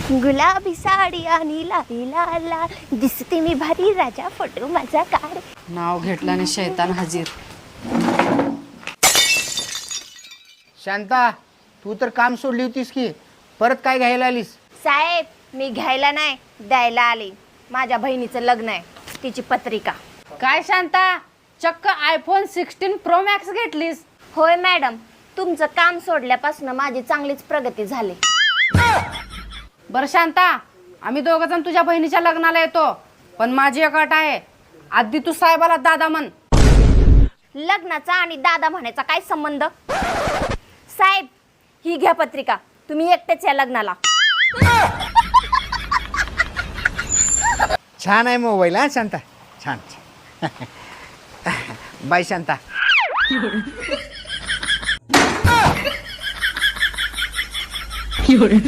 गुलाबी साडी आणि लाली लाल लाल दिसते मी भारी राजा फोटो माझा काढ. नाव घेतलं आणि शैतान हजीर. शांता, तू तर काम सोडली होतीस की परत काय घ्यायला आलीस? साहेब, मी घ्यायला नाही द्यायला आले. माझ्या बहिणीचं लग्न आहे, तिची पत्रिका. काय शांता, चक्क आयफोन 16 प्रो मॅक्स घेतलीस? होय मॅडम, तुमचं काम सोडल्यापासून माझी चांगलीच प्रगती झाली. बरं शांता, आम्ही दोघं जण तुझ्या बहिणीच्या लग्नाला येतो, पण माझी एक अट आहे. आधी तू साहेबाला दादा म्हण. लग्नाचा आणि दादा म्हणायचा काय संबंध? साहेब, ही घ्या पत्रिका, तुम्ही एकटेच या लग्नाला. छान आहे मोबाईल हा शांता, छान. बाय शांता. Fiore.